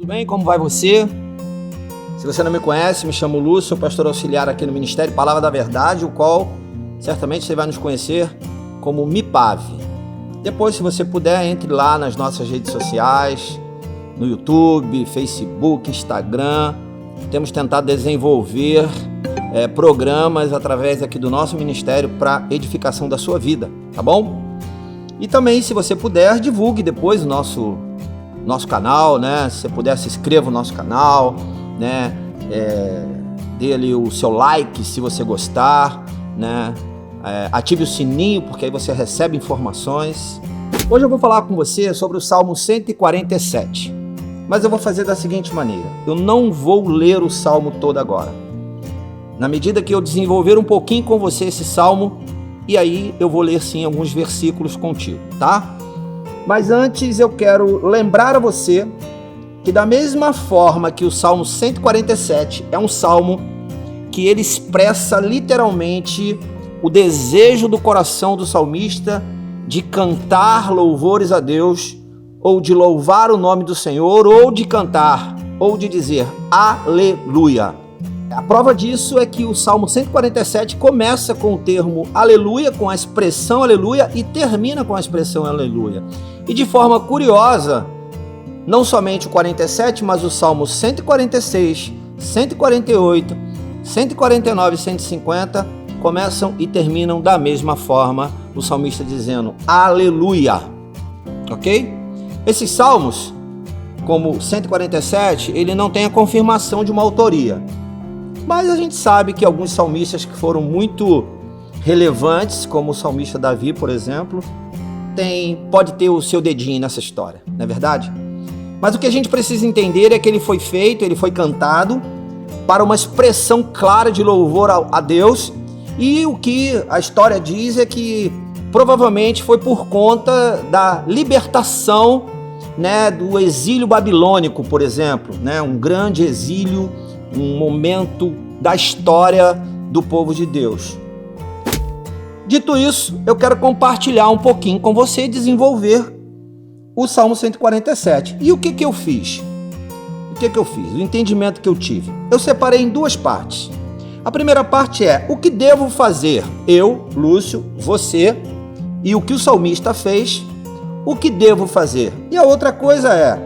Tudo bem? Como vai você? Se você não me conhece, me chamo Lúcio, sou pastor auxiliar aqui no Ministério Palavra da Verdade, o qual certamente você vai nos conhecer como MIPAV. Depois, se você puder, entre lá nas nossas redes sociais, no YouTube, Facebook, Instagram. Temos tentado desenvolver programas através aqui do nosso ministério para edificação da sua vida, tá bom? E também, se você puder, divulgue depois o nosso canal, né? Se você puder, se inscreva no nosso canal, né? Dê ali o seu like se você gostar, né? Ative o sininho, porque aí você recebe informações. Hoje eu vou falar com você sobre o Salmo 147, mas eu vou fazer da seguinte maneira: eu não vou ler o Salmo todo agora. Na medida que eu desenvolver um pouquinho com você esse Salmo, e aí eu vou ler sim alguns versículos contigo, tá? Mas antes eu quero lembrar a você que da mesma forma que o Salmo 147 é um salmo que ele expressa literalmente o desejo do coração do salmista de cantar louvores a Deus, ou de louvar o nome do Senhor, ou de cantar, ou de dizer aleluia. A prova disso é que o Salmo 147 começa com o termo aleluia, com a expressão aleluia, e termina com a expressão aleluia. E de forma curiosa, não somente o 47, mas o Salmo 146, 148, 149 e 150 começam e terminam da mesma forma, o salmista dizendo aleluia, ok? Esses salmos, como 147, ele não tem a confirmação de uma autoria, mas a gente sabe que alguns salmistas que foram muito relevantes, como o salmista Davi, por exemplo, pode ter o seu dedinho nessa história, não é verdade? Mas o que a gente precisa entender é que ele foi cantado para uma expressão clara de louvor a Deus, e o que a história diz é que provavelmente foi por conta da libertação, né, do exílio babilônico, por exemplo, né, um grande exílio, um momento da história do povo de Deus. Dito isso, eu quero compartilhar um pouquinho com você e desenvolver o Salmo 147. E o que eu fiz? O entendimento que eu tive. Eu separei em duas partes. A primeira parte é o que devo fazer? Eu, Lúcio, você, e o que o salmista fez, o que devo fazer? E a outra coisa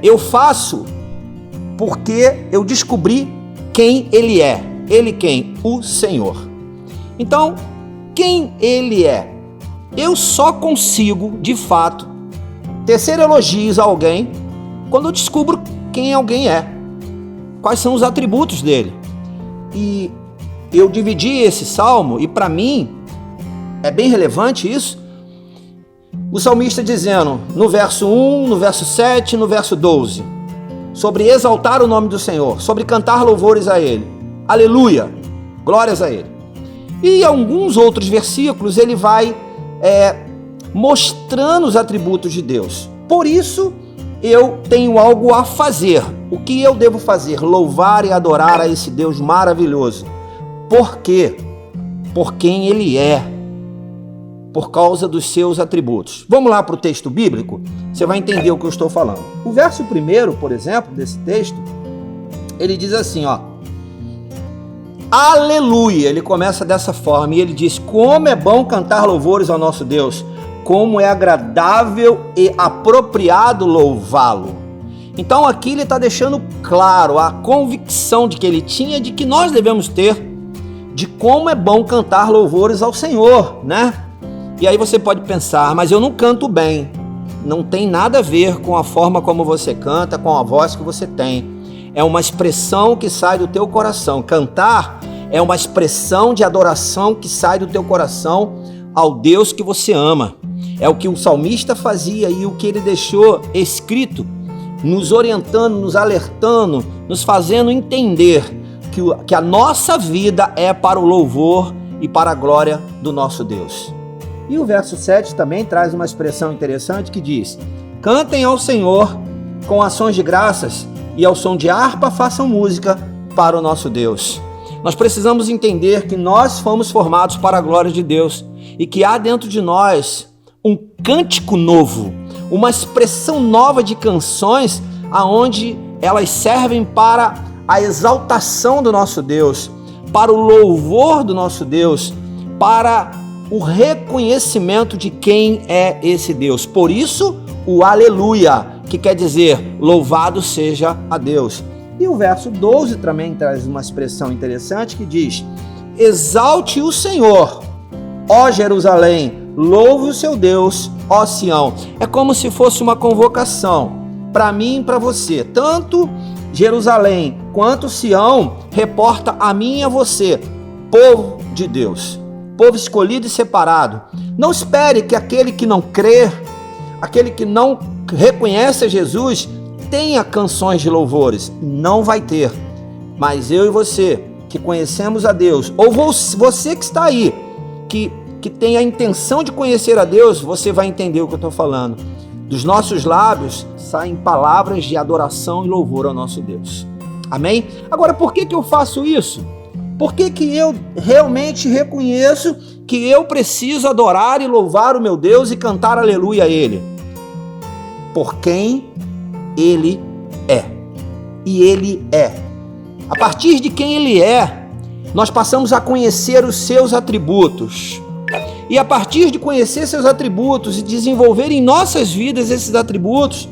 eu faço porque eu descobri quem ele é. Ele quem? O Senhor. Então, quem ele é? Eu só consigo, de fato, tecer elogios a alguém quando eu descubro quem alguém é. Quais são os atributos dele. E eu dividi esse salmo, e para mim é bem relevante isso. O salmista dizendo no verso 1, no verso 7, no verso 12, sobre exaltar o nome do Senhor, sobre cantar louvores a Ele. Aleluia, glórias a Ele. E em alguns outros versículos ele vai mostrando os atributos de Deus. Por isso eu tenho algo a fazer. O que eu devo fazer? Louvar e adorar a esse Deus maravilhoso. Por quê? Por quem Ele é. Por causa dos seus atributos. Vamos lá para o texto bíblico? Você vai entender o que eu estou falando. O verso 1, por exemplo, desse texto, ele diz assim, ó. Aleluia! Ele começa dessa forma e ele diz: como é bom cantar louvores ao nosso Deus, como é agradável e apropriado louvá-lo. Então aqui ele está deixando claro a convicção de que ele tinha, de que nós devemos ter, de como é bom cantar louvores ao Senhor, né? E aí você pode pensar, mas eu não canto bem. Não tem nada a ver com a forma como você canta, com a voz que você tem. É uma expressão que sai do teu coração. Cantar é uma expressão de adoração que sai do teu coração ao Deus que você ama. É o que o salmista fazia e o que ele deixou escrito, nos orientando, nos alertando, nos fazendo entender que a nossa vida é para o louvor e para a glória do nosso Deus. E o verso 7 também traz uma expressão interessante que diz: cantem ao Senhor com ações de graças e ao som de harpa façam música para o nosso Deus. Nós precisamos entender que nós fomos formados para a glória de Deus e que há dentro de nós um cântico novo, uma expressão nova de canções aonde elas servem para a exaltação do nosso Deus, para o louvor do nosso Deus, para o reconhecimento de quem é esse Deus. Por isso, o aleluia, que quer dizer louvado seja a Deus. E o verso 12 também traz uma expressão interessante que diz: exalte o Senhor, ó Jerusalém, louve o seu Deus, ó Sião. É como se fosse uma convocação para mim e para você. Tanto Jerusalém quanto Sião reporta a mim e a você, povo de Deus, povo escolhido e separado. Não espere que aquele que não crê, aquele que não reconhece a Jesus, tenha canções de louvores. Não vai ter. Mas eu e você, que conhecemos a Deus, ou você que está aí, que tem a intenção de conhecer a Deus, você vai entender o que eu estou falando. Dos nossos lábios saem palavras de adoração e louvor ao nosso Deus. Amém? Agora, por que eu faço isso? Por que eu realmente reconheço que eu preciso adorar e louvar o meu Deus e cantar aleluia a Ele? Por quem Ele é. E Ele é. A partir de quem Ele é, nós passamos a conhecer os seus atributos. E a partir de conhecer seus atributos e desenvolver em nossas vidas esses atributos,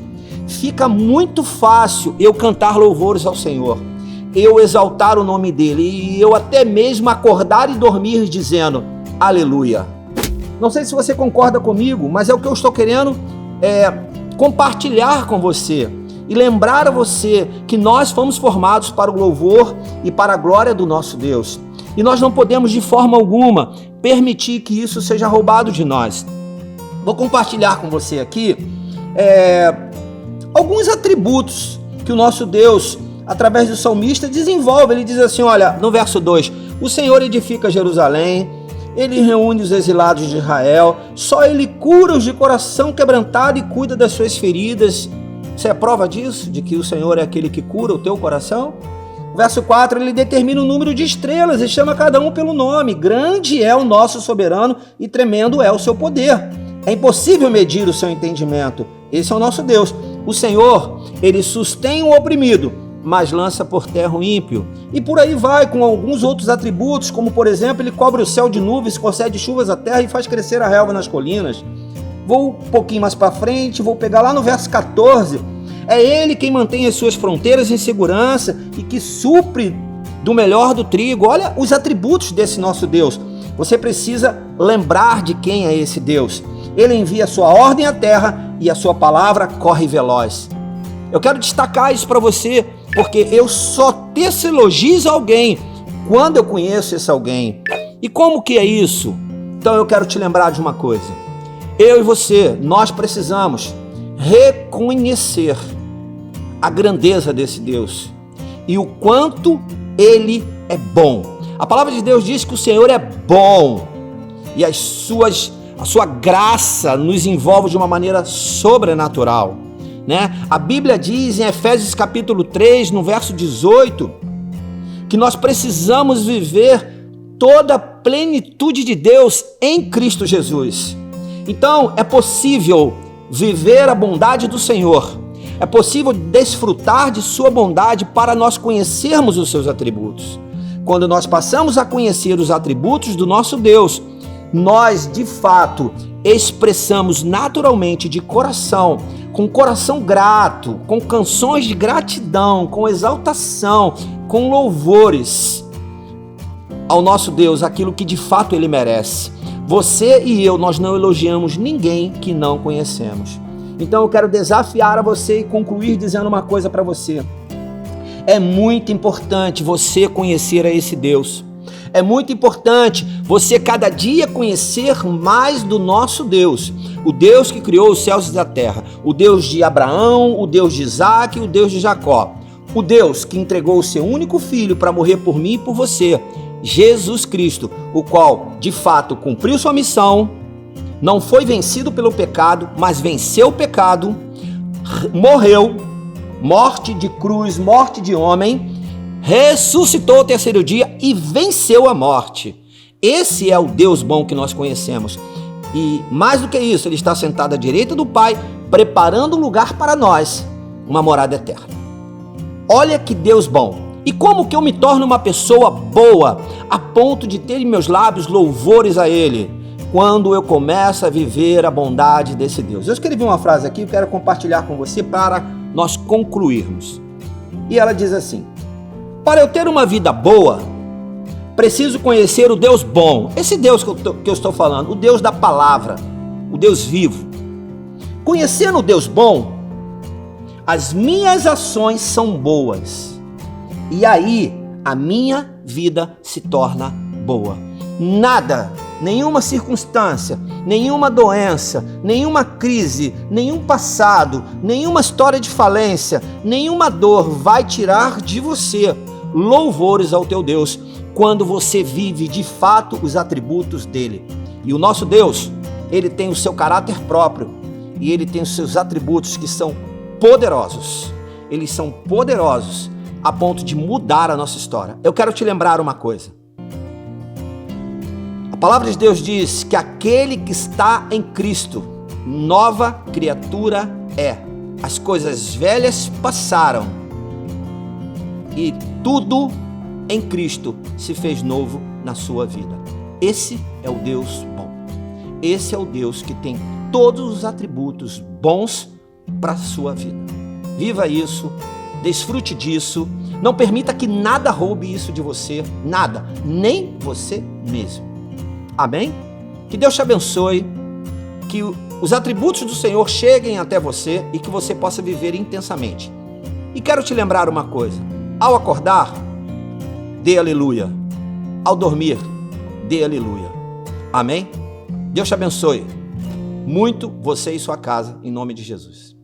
fica muito fácil eu cantar louvores ao Senhor, eu exaltar o nome dEle e eu até mesmo acordar e dormir dizendo aleluia. Não sei se você concorda comigo, mas é o que eu estou querendo compartilhar com você e lembrar a você que nós fomos formados para o louvor e para a glória do nosso Deus. E nós não podemos de forma alguma permitir que isso seja roubado de nós. Vou compartilhar com você aqui alguns atributos que o nosso Deus, através do salmista, desenvolve. Ele diz assim, olha, no verso 2, o Senhor edifica Jerusalém, Ele reúne os exilados de Israel, só Ele cura os de coração quebrantado e cuida das suas feridas. Você é prova disso? De que o Senhor é aquele que cura o teu coração? Verso 4, ele determina o número de estrelas e chama cada um pelo nome. Grande é o nosso soberano e tremendo é o seu poder. É impossível medir o seu entendimento. Esse é o nosso Deus. O Senhor, Ele sustém o oprimido, mas lança por terra o ímpio. E por aí vai, com alguns outros atributos, como por exemplo, Ele cobre o céu de nuvens, concede chuvas à terra e faz crescer a relva nas colinas. Vou um pouquinho mais para frente, vou pegar lá no verso 14. É Ele quem mantém as suas fronteiras em segurança e que supre do melhor do trigo. Olha os atributos desse nosso Deus. Você precisa lembrar de quem é esse Deus. Ele envia a sua ordem à terra e a sua palavra corre veloz. Eu quero destacar isso para você, porque eu só teço elogios a alguém quando eu conheço esse alguém. E como que é isso? Então eu quero te lembrar de uma coisa. Eu e você, nós precisamos reconhecer a grandeza desse Deus e o quanto Ele é bom. A palavra de Deus diz que o Senhor é bom e a sua graça nos envolve de uma maneira sobrenatural, né? A Bíblia diz em Efésios capítulo 3, no verso 18, que nós precisamos viver toda a plenitude de Deus em Cristo Jesus. Então é possível viver a bondade do Senhor, é possível desfrutar de sua bondade para nós conhecermos os seus atributos. Quando nós passamos a conhecer os atributos do nosso Deus, nós de fato expressamos naturalmente de coração, com coração grato, com canções de gratidão, com exaltação, com louvores ao nosso Deus, aquilo que de fato Ele merece. Você e eu, nós não elogiamos ninguém que não conhecemos. Então eu quero desafiar a você e concluir dizendo uma coisa para você. É muito importante você conhecer a esse Deus. É muito importante você cada dia conhecer mais do nosso Deus. O Deus que criou os céus e a terra. O Deus de Abraão, o Deus de Isaac, o Deus de Jacó. O Deus que entregou o seu único filho para morrer por mim e por você. Jesus Cristo, o qual de fato cumpriu sua missão, não foi vencido pelo pecado, mas venceu o pecado, morreu, morte de cruz, morte de homem, ressuscitou ao terceiro dia e venceu a morte. Esse é o Deus bom que nós conhecemos. E mais do que isso, Ele está sentado à direita do Pai, preparando um lugar para nós. uma morada eterna. Olha que Deus bom. E como que eu me torno uma pessoa boa a ponto de ter em meus lábios louvores a Ele? Quando eu começo a viver a bondade desse Deus. Eu escrevi uma frase aqui, eu quero compartilhar com você para nós concluirmos. E ela diz assim: para eu ter uma vida boa, preciso conhecer o Deus bom. Esse Deus que eu estou falando, o Deus da palavra, o Deus vivo. Conhecendo o Deus bom, as minhas ações são boas. E aí, a minha vida se torna boa. Nada, nenhuma circunstância, nenhuma doença, nenhuma crise, nenhum passado, nenhuma história de falência, nenhuma dor vai tirar de você louvores ao teu Deus quando você vive de fato os atributos dele. E o nosso Deus, ele tem o seu caráter próprio e ele tem os seus atributos que são poderosos. Eles são poderosos a ponto de mudar a nossa história. Eu quero te lembrar uma coisa. A palavra de Deus diz que aquele que está em Cristo, nova criatura é. As coisas velhas passaram e tudo em Cristo se fez novo na sua vida. Esse é o Deus bom. Esse é o Deus que tem todos os atributos bons para a sua vida. Viva isso, desfrute disso, não permita que nada roube isso de você, nada, nem você mesmo. Amém? Que Deus te abençoe, que os atributos do Senhor cheguem até você e que você possa viver intensamente. E quero te lembrar uma coisa: ao acordar, dê aleluia. Ao dormir, dê aleluia. Amém? Deus te abençoe muito, você e sua casa, em nome de Jesus.